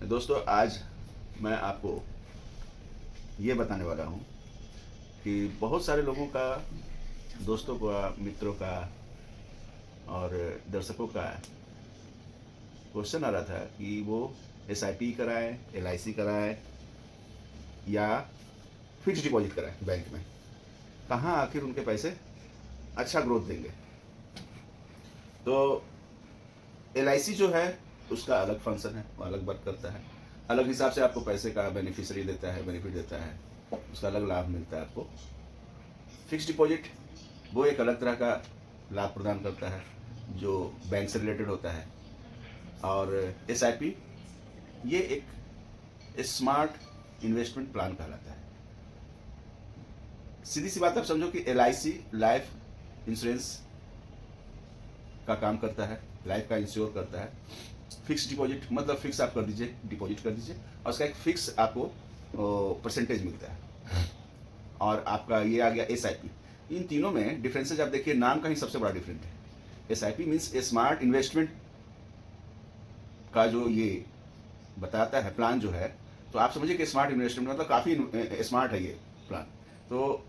दोस्तों, आज मैं आपको ये बताने वाला हूँ कि बहुत सारे लोगों का, दोस्तों का, मित्रों का और दर्शकों का क्वेश्चन आ रहा था कि वो SIP कराएं, LIC कराएं या फिक्स डिपॉजिट कराएं बैंक में। कहाँ आखिर उनके पैसे अच्छा ग्रोथ देंगे। तो LIC जो है उसका अलग फंक्शन है, वो अलग वर्क करता है, अलग हिसाब से आपको पैसे का बेनिफिट देता है, उसका अलग लाभ मिलता है आपको। फिक्स डिपॉजिट वो एक अलग तरह का लाभ प्रदान करता है जो बैंक से रिलेटेड होता है, और SIP ये एक स्मार्ट इन्वेस्टमेंट प्लान कहलाता है। सीधी सी बात आप समझो कि LIC लाइफ इंश्योरेंस का काम करता है, लाइफ का इंश्योर करता है। फिक्स डिपॉजिट मतलब फिक्स आप कर दीजिए, डिपॉजिट कर दीजिए और उसका एक फिक्स आपको परसेंटेज मिलता है। और आपका ये आ गया SIP। इन तीनों में डिफरेंसेज आप देखिए, नाम का ही सबसे बड़ा डिफरेंट है। SIP मीन्स स्मार्ट इन्वेस्टमेंट का जो ये बताता है प्लान जो है, तो आप समझिए कि स्मार्ट इन्वेस्टमेंट मतलब काफ़ी स्मार्ट है ये प्लान। तो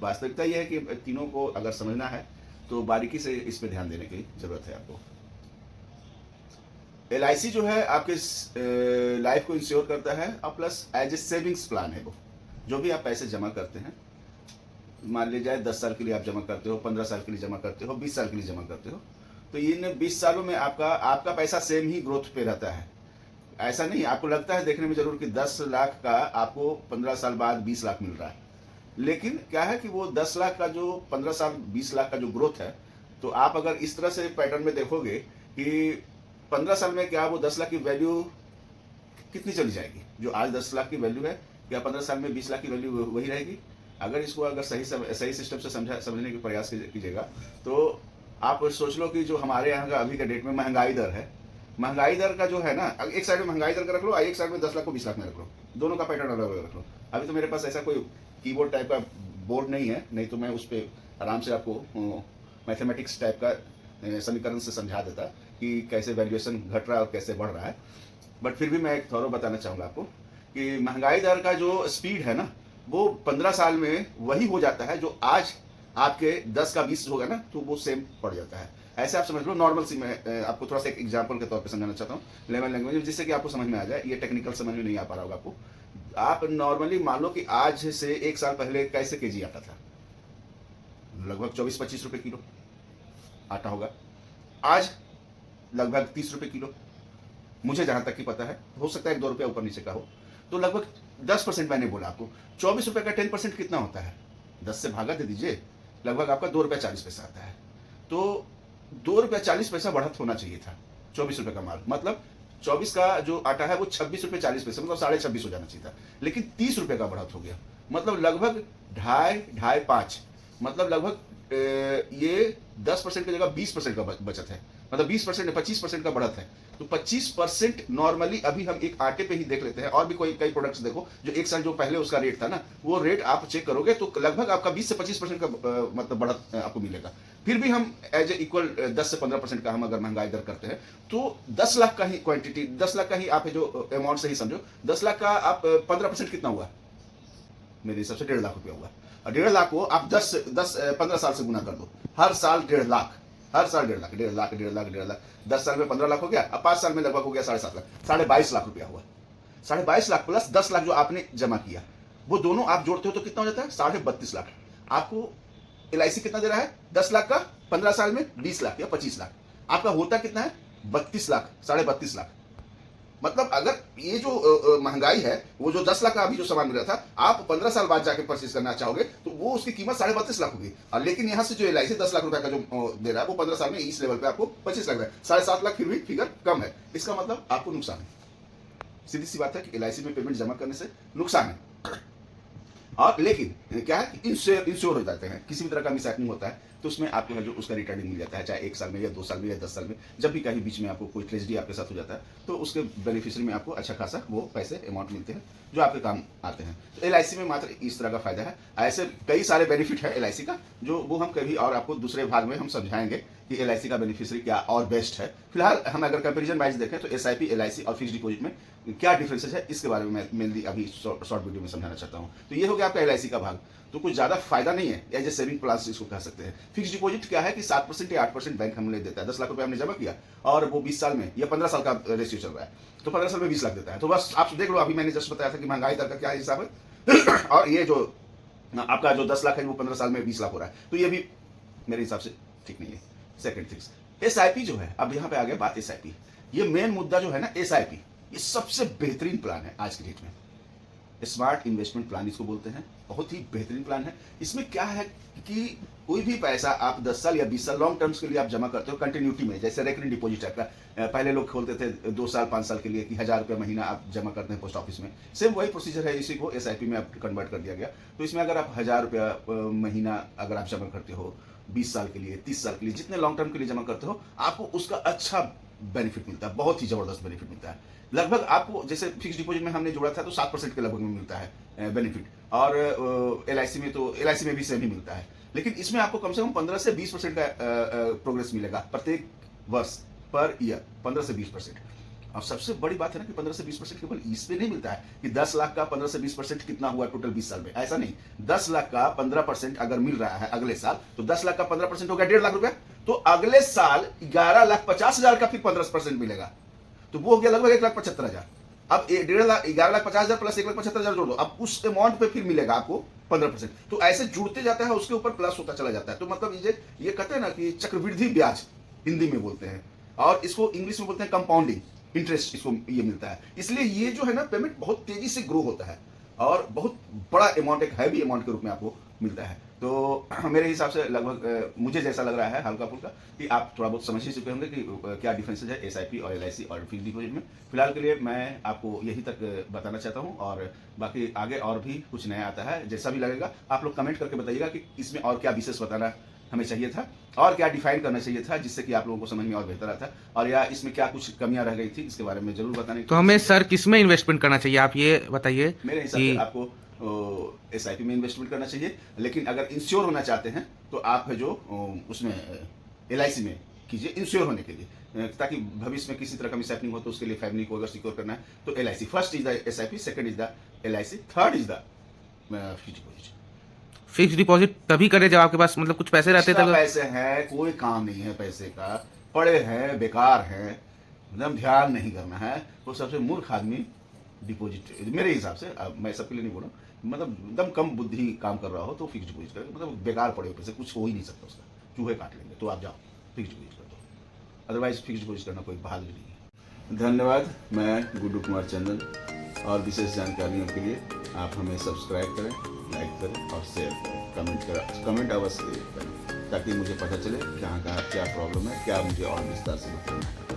वास्तविकता ये है कि तीनों को अगर समझना है तो बारीकी से इस पर ध्यान देने की ज़रूरत है आपको। LIC जो है आपके लाइफ को इंश्योर करता है और plus as a savings plan है। वो जो भी आप पैसे जमा करते हैं, मान लीजिए 10 साल के लिए आप जमा करते हो, 15 साल के लिए जमा करते हो, 20 साल के लिए जमा करते हो, तो इन 20 सालों में आपका पैसा सेम ही ग्रोथ पे रहता है। ऐसा नहीं आपको लगता है देखने में जरूर कि 10 लाख का आपको 15 साल बाद 20 लाख मिल रहा है, लेकिन क्या है कि वो 10 लाख का जो 15 साल 20 लाख का जो ग्रोथ है, तो आप अगर इस तरह से पैटर्न में देखोगे कि 15 साल में क्या वो 10 लाख की वैल्यू कितनी चली जाएगी। जो आज 10 लाख की वैल्यू है, क्या 15 साल में 20 लाख की वैल्यू वही रहेगी। अगर इसको अगर सही सिस्टम से समझने के प्रयास कीजिएगा तो आप सोच लो कि जो हमारे यहाँ का अभी के डेट में महंगाई दर है, महंगाई दर का जो है ना, एक साइड में महंगाई दर का रख लो, एक साइड में 10 लाख को 20 लाख में रख लो, दोनों का पैटर्न अलग अलग रख लो। अभी तो मेरे पास ऐसा कोई कीबोर्ड टाइप का बोर्ड नहीं है, नहीं तो मैं उस पर आराम से आपको मैथमेटिक्स टाइप का समीकरण से समझा देता कि कैसे वैल्यूएशन घट रहा है और कैसे बढ़ रहा है। बट फिर भी मैं एक थोड़ा बताना चाहूँगा आपको कि महंगाई दर का जो स्पीड है ना, वो 15 साल में वही हो जाता है जो आज आपके 10 का 20 होगा ना, तो वो सेम पड़ जाता है। ऐसे आप समझ लो नॉर्मल सी, मैं आपको थोड़ा सा एक एग्जांपल के तौर पे समझाना चाहता हूँ लेमन लैंग्वेज में, जिससे कि आपको समझ में आ जाए। ये टेक्निकल समझ में नहीं आ पा रहा होगा आपको। आप नॉर्मली मान लो कि आज से 1 साल पहले कैसे केजी आटा था, लगभग 24-25 रुपए किलो आटा होगा। आज लगभग 30 रुपए किलो, मुझे जहां तक की पता है, हो सकता है 1-2 रुपया ऊपर नीचे का हो, तो लगभग 10% मैंने बोला आपको। 24 रुपए का 10% कितना होता है, 10 से भागा दे दीजिए, लगभग आपका 2 रुपया 40 पैसा आता है। तो 2 रुपया 40 पैसा बढ़त होना चाहिए था 24 रुपए का माल, मतलब 24 का जो आटा है वो 26 रुपये 40 पैसे, मतलब 26.5 हो जाना चाहिए था, लेकिन 30 रुपए का बढ़त हो गया। मतलब लगभग ढाई 5, मतलब लगभग ये 10% की जगह 20% का बचत है, मतलब 20% 25% का बढ़त है। तो 25% नॉर्मली अभी हम एक आटे पे ही देख लेते हैं, और भी कोई कई प्रोडक्ट्स देखो जो 1 साल जो पहले उसका रेट था ना, वो रेट आप चेक करोगे तो लगभग आपका 20 से 25% का मतलब बढ़त आपको मिलेगा। फिर भी हम एज ए इक्वल 10 से 15% का हम अगर महंगाई दर करते हैं, तो 10 लाख का ही क्वांटिटी, 10 लाख का ही आप जो अमाउंट से ही समझो, 10 लाख का आप 15% कितना हुआ, मेरे हिसाब से 1.5 लाख रुपया हुआ। और 1.5 लाख को आप 15 साल से गुना कर दो, हर साल 1.5 लाख, हर साल 1.5 लाख, 1.5 लाख, 1.5 लाख, 1.5 लाख, 10 साल में 15 लाख हो गया। अब 5 साल में लगभग हो गया 7.5 लाख, 22.5 लाख रुपया हुआ। 22.5 लाख प्लस 10 लाख जो आपने जमा किया, वो दोनों आप जोड़ते हो तो कितना हो जाता है, 32.5 लाख। आपको LIC कितना दे रहा है, 10 लाख का 15 साल में 20 लाख या 25 लाख, आपका होता कितना है, 32 लाख, 32.5 लाख। मतलब अगर ये जो महंगाई है, वो जो 10 लाख का अभी जो सामान मिल रहा था, आप 15 साल बाद जाके परचेज करना चाहोगे तो वो उसकी कीमत 32.5 लाख होगी। लेकिन यहाँ से जो LIC 10 लाख रुपए का जो दे रहा है, वो 15 साल में इस लेवल पे आपको 25 लाख है, 7.5 लाख फिर भी फिगर कम है। इसका मतलब आपको नुकसान है। सीधी सी बात है कि LIC में पेमेंट जमा करने से नुकसान है। और लेकिन क्या है, इंश्योर हो जाते हैं, किसी भी तरह का मिस हैपनिंग होता है तो उसमें आपको है जो उसका रिटर्निंग मिल जाता है, चाहे 1 साल में या 2 साल में या 10 साल में, जब भी कहीं बीच में आपको कोई ट्रेजेडी आपके साथ हो जाता है तो उसके बेनिफिशियरी में आपको अच्छा खासा वो पैसे अमाउंट मिलते हैं जो आपके काम आते हैं। तो LIC में मात्र इस तरह का फायदा है। ऐसे कई सारे बेनिफिट है LIC का, जो वो हम कभी और आपको दूसरे भाग में हम समझाएंगे कि LIC का बेनिफिशियरी क्या और बेस्ट है। फिलहाल हम अगर कंपेरिजन वाइज देखें तो SIP, LIC और फिक्स डिपॉजिट में क्या डिफरेंसेस है इसके बारे में मैं मेनली अभी शॉर्ट वीडियो में समझाना चाहता हूँ। तो ये हो गया आपका LIC का भाग, तो कुछ ज़्यादा फायदा नहीं है, एज ए सेविंग प्लान इसको कह सकते हैं। फिक्स डिपॉजिट क्या है कि 7% या 8% बैंक हमें देता है। 10 लाख रुपये हमने जमा किया और वो 20 साल में या 15 साल का रेशियो चल रहा है, तो 15 साल में 20 लाख देता है। तो बस आप देख लो, अभी मैंने जस्ट बताया था कि महंगाई दर का क्या हिसाब है और ये जो आपका जो 10 लाख है वो 15 साल में 20 लाख हो रहा है, तो ये भी मेरे हिसाब से ठीक नहीं है। सेकंड थिंग्स, SIP जो है, अब यहाँ पे आ गया बात SIP। ये मेन मुद्दा जो है ना SIP, ये सबसे बेहतरीन प्लान है आज की डेट में। स्मार्ट इन्वेस्टमेंट प्लान इसको बोलते हैं, बहुत ही बेहतरीन प्लान है। इसमें क्या है कि कोई भी पैसा आप 10 साल या 20 साल लॉन्ग टर्म्स के लिए आप जमा करते हो कंटिन्यूटी में, जैसे रेकरिंग डिपॉजिट टाइप का। पहले लोग खोलते थे 2 साल 5 साल के लिए कि 1000 रुपये महीना आप जमा करते हैं पोस्ट ऑफिस में, सेम वही प्रोसीजर है, इसी को SIP में आप कन्वर्ट कर दिया गया। तो इसमें अगर आप 1000 रुपया महीना अगर आप जमा करते हो 20 साल के लिए, 30 साल के लिए, जितने लॉन्ग टर्म के लिए जमा करते हो, आपको उसका अच्छा बेनिफिट मिलता है, बहुत ही जबरदस्त बेनिफिट मिलता है। लगभग आपको जैसे फिक्स डिपॉजिट में हमने जोड़ा था तो 7% के लगभग में मिलता है बेनिफिट, और LIC में तो LIC में भी सेम ही मिलता है, लेकिन इसमें आपको कम से कम 15 से 20% का प्रोग्रेस मिलेगा प्रत्येक वर्ष पर ईयर, 15 से 20%। और सबसे बड़ी बात है ना कि 15 से 20% केवल इस पे नहीं मिलता है कि 10 लाख का 15 से 20% कितना हुआ टोटल 20 साल में, ऐसा नहीं। 10 लाख का 15% अगर मिल रहा है अगले साल, तो 10 लाख का 15% हो गया 1.5 लाख रुपया, तो अगले साल 11,50,000 का फिर 15% मिलेगा, तो वो हो गया लगभग 1,75,000। अब 11,50,000 प्लस 1,75,000 जोड़ दो, अब उस अमाउंट पे फिर मिलेगा आपको 15%। तो ऐसे जुड़ते जाता है, उसके ऊपर प्लस होता चला जाता है। तो मतलब ये कहते हैं ना कि चक्रवृद्धि ब्याज हिंदी में बोलते हैं, और इसको इंग्लिश में बोलते हैं कंपाउंडिंग इंटरेस्ट, इसको ये मिलता है। इसलिए ये जो है ना पेमेंट बहुत तेजी से ग्रो होता है और बहुत बड़ा अमाउंट, एक हैवी अमाउंट के रूप में आपको मिलता है। तो मेरे हिसाब से लगभग मुझे जैसा लग रहा है हल्का फुल्का कि आप थोड़ा बहुत समझ ही चुके होंगे कि क्या डिफरेंसेज है SIP और LIC और फिक्स डिपॉजिट में। फिलहाल के लिए मैं आपको यही तक बताना चाहता हूँ, और बाकी आगे और भी कुछ नया आता है, जैसा भी लगेगा आप लोग कमेंट करके बताइएगा कि इसमें और क्या विशेष बताना हमें चाहिए था और क्या डिफाइन करना चाहिए था, जिससे कि आप लोगों को समझ में और बेहतर आता, और या इसमें क्या कुछ कमियां रह गई थी इसके बारे में जरूर बताने। तो हमें सर किसमें इन्वेस्टमेंट करना चाहिए, आप ये बताइए। मेरे हिसाब से आपको SIP में इन्वेस्टमेंट करना चाहिए, लेकिन अगर इंश्योर होना चाहते हैं तो आप है जो उसमें LIC में कीजिए इंश्योर होने के लिए, ताकि भविष्य में किसी तरह का मिसहैपनिंग हो तो उसके लिए फैमिली को अगर सिक्योर करना है तो LIC। First is the SIP, second is the LIC, third is the fix deposit. Fix deposit तभी करें जब आपके पास मतलब कुछ पैसे रहते थे। पैसे हैं, कोई काम नहीं है पैसे का, पड़े हैं, बेकार हैं, एकदम ध्यान नहीं करना है, वो सबसे मूर्ख आदमी डिपॉजिट मेरे हिसाब से। अब मैं सबके लिए नहीं बोल रहा, मतलब एकदम कम बुद्धि काम कर रहा हो तो फिक्स डिपॉजिट करें, मतलब बेकार पड़े हो पैसे, कुछ हो ही नहीं सकता उसका, चूहे काट लेंगे, तो आप जाओ फिक्स डिपॉजिट कर दो, अदरवाइज फिक्स डिपॉजिट करना कोई बहादुरी नहीं है। धन्यवाद, मैं गुड्डू कुमार चंदन, और विशेष जानकारियों के लिए आप हमें सब्सक्राइब करें, लाइक करें और शेयर करें, कमेंट अवश्य करें, ताकि मुझे पता चले कहाँ क्या प्रॉब्लम है, क्या मुझे और विस्तार से बताना है।